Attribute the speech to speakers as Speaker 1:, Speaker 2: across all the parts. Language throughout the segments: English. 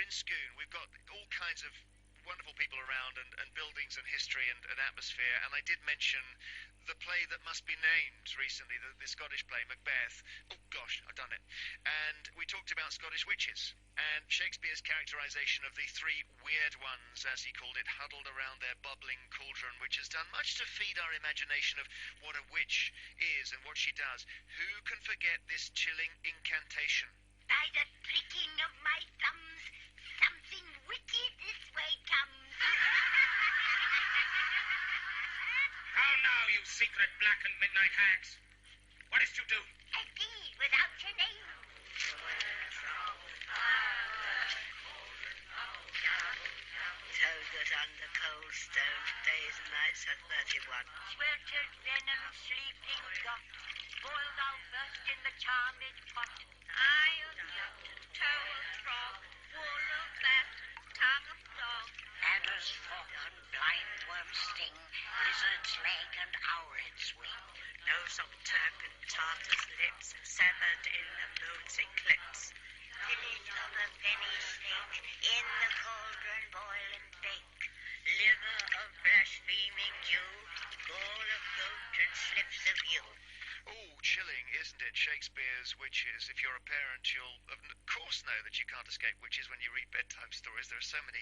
Speaker 1: in Scone. We've got all kinds of wonderful people around and buildings and history and atmosphere, and I did mention the play that must be named recently, the Scottish play, Macbeth. Oh gosh, I've done it. And we talked about Scottish witches, and Shakespeare's characterisation of the three weird ones, as he called it, huddled around their bubbling cauldron, which has done much to feed our imagination of what a witch is and what she does. Who can forget this chilling incantation?
Speaker 2: By the pricking of my thumbs, something wicked this way comes.
Speaker 3: How now, you secret black and midnight hags? What is to do?
Speaker 2: A deed without your name.
Speaker 4: Togas under cold stone, days and nights at 31.
Speaker 2: Sweltered venom, sleeping got, boiled out first in the charmed pot. Eye of newt, toe of frog, wool of bat, tongue of dog.
Speaker 4: Adder's foot and blindworm sting, lizard's leg and owlet's wing. Nose of Turk and Tartar's lips, severed in the moon's eclipse.
Speaker 2: Fillet of a penny snake, in the cauldron boil and bake.
Speaker 4: Liver of blaspheming Jew, gall of goat and slips of ewe.
Speaker 1: Oh, chilling, isn't it? Shakespeare's witches. If you're a parent, you'll of course know that you can't escape witches when you read bedtime stories. There are so many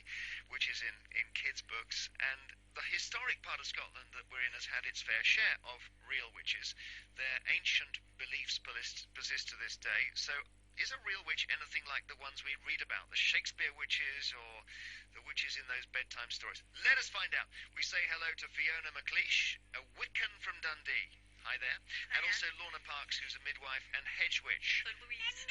Speaker 1: witches in kids' books, and the historic part of Scotland that we're in has had its fair share of real witches. Their ancient beliefs persist to this day, so is a real witch anything like the ones we read about, the Shakespeare witches or the witches in those bedtime stories? Let us find out. We say hello to Ffyona Macleish, a Wiccan from Dundee. Hi there. And also Lorna Parks, who's a midwife and hedge witch.
Speaker 5: Louise.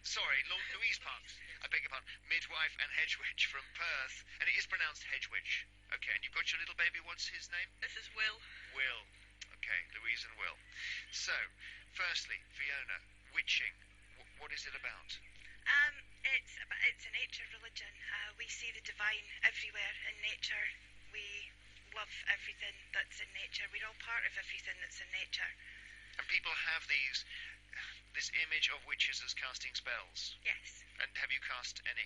Speaker 1: Sorry, Louise Parks. I beg your pardon. Midwife and hedge witch from Perth. And it is pronounced hedge witch. Okay, and you've got your little baby. What's his name?
Speaker 5: This is Will.
Speaker 1: Will. Okay, Louise and Will. So, firstly, Ffyona, witching. What is it about?
Speaker 6: It's a nature religion. We see the divine everywhere in nature. We love everything that's in nature. We're all part of everything that's in nature.
Speaker 1: And people have this image of witches as casting spells.
Speaker 6: Yes.
Speaker 1: And have you cast any?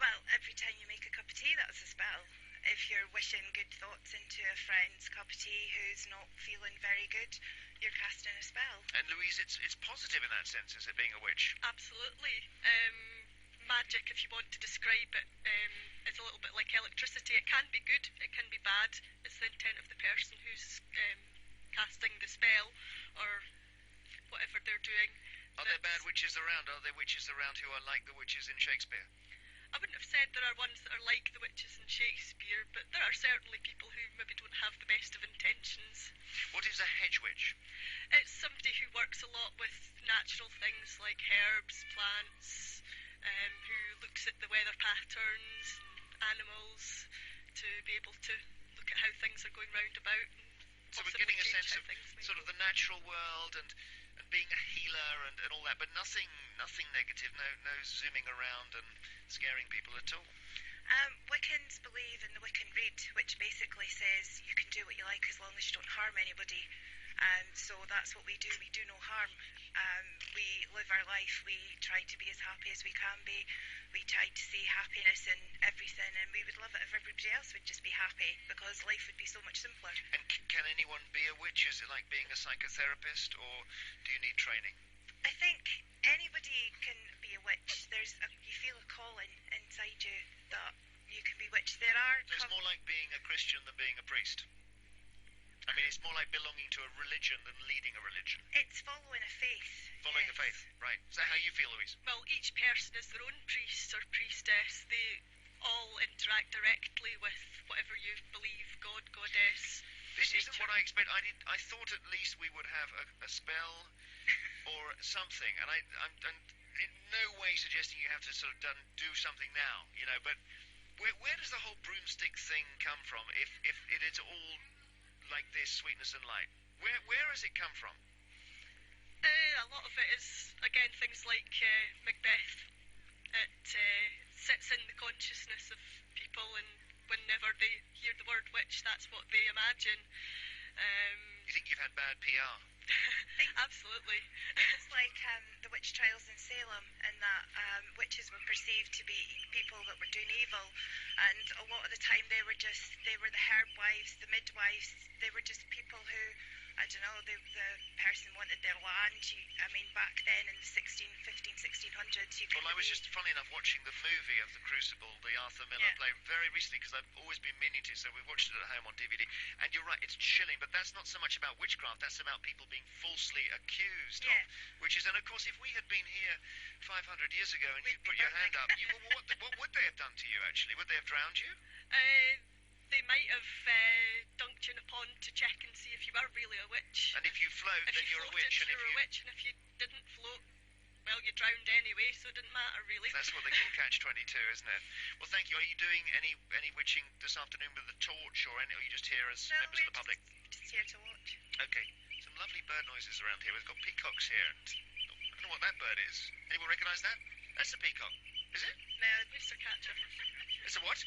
Speaker 6: Well, every time you make a cup of tea, that's a spell. If you're wishing good thoughts into a friend's cup of tea who's not feeling very good, you're casting a spell.
Speaker 1: And Louise, it's positive in that sense, is it, being a witch?
Speaker 5: Absolutely. Magic, if you want to describe it, is a little bit like electricity. It can be good, it can be bad. It's the intent of the person who's casting the spell or whatever they're doing.
Speaker 1: Are there bad witches around? Are there witches around who are like the witches in Shakespeare?
Speaker 5: I wouldn't have said there are ones that are like the witches in Shakespeare, but there are certainly people who maybe don't have the best of intentions.
Speaker 1: What is a hedge witch?
Speaker 5: It's somebody who works a lot with natural things like herbs, plants, who looks at the weather patterns, animals, to be able to look at how things are going round about. And
Speaker 1: so we're getting a sense of sort of the natural world and being a healer and all that, but nothing negative, no zooming around and scaring people at all.
Speaker 6: Wiccans believe in the Wiccan Rede, which basically says you can do what you like as long as you don't harm anybody. So that's what we do. We do no harm. We live our life. We try to be as happy as we can be. We try to see happiness in everything, and we would love it if everybody else would just be happy, because life would be so much simpler.
Speaker 1: And can anyone be a witch? Is it like being a psychotherapist, or do you need training?
Speaker 6: I think anybody can be a witch. You feel a calling inside you that you can be witched.
Speaker 1: So it's more like being a Christian than being a priest. I mean, it's more like belonging to a religion than leading a religion.
Speaker 6: It's following a faith.
Speaker 1: Following a faith, right. Is that how you feel, Louise?
Speaker 5: Well, each person is their own priest or priestess. They all interact directly with whatever you believe, God, goddess.
Speaker 1: This isn't what I expect. I thought at least we would have a spell or something, and I'm in no way suggesting you have to sort of do something now, but where does the whole broomstick thing come from if it is all like this, sweetness and light? Where has it come from?
Speaker 5: A lot of it is, again, things like Macbeth. It sits in the consciousness of people, and whenever they hear the word witch, that's what they imagine.
Speaker 1: You think you've had bad PR
Speaker 5: Absolutely.
Speaker 6: It's like the witch trials in Salem, and that witches were perceived to be people that were doing evil, and a lot of the time they were the herb wives, the midwives. They were just people who, I don't know, the person wanted their land. Back then in the 1600s, you could.
Speaker 1: Well, I was just, funny enough, watching the movie of The Crucible, the Arthur Miller play, very recently, because I've always been meaning to, so we watched it at home on DVD. And you're right, it's chilling, but that's not so much about witchcraft, that's about people being falsely accused of witches. And of course, if we had been here 500 years ago and you put your hand up, what would they have done to you, actually? Would they have drowned you?
Speaker 5: They might have dunked you in a pond to check and see if you were really a witch.
Speaker 1: And if you float, then you're a witch.
Speaker 5: And you're a witch, and if you didn't float, well, you drowned anyway, so it didn't matter, really.
Speaker 1: That's what they call Catch-22, isn't it? Well, thank you. Are you doing any witching this afternoon with the torch, or are you just here as members of the public?
Speaker 6: Just here to watch.
Speaker 1: Okay. Some lovely bird noises around here. We've got peacocks here. And I don't know what that bird is. Anyone recognise that? That's a peacock. Is it?
Speaker 5: No, oyster catcher.
Speaker 1: It's a what?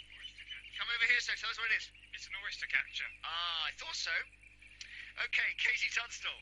Speaker 1: Come over here, so tell us what it is.
Speaker 3: It's an oyster catcher.
Speaker 1: Ah, I thought so. Okay, Katie Tunstall.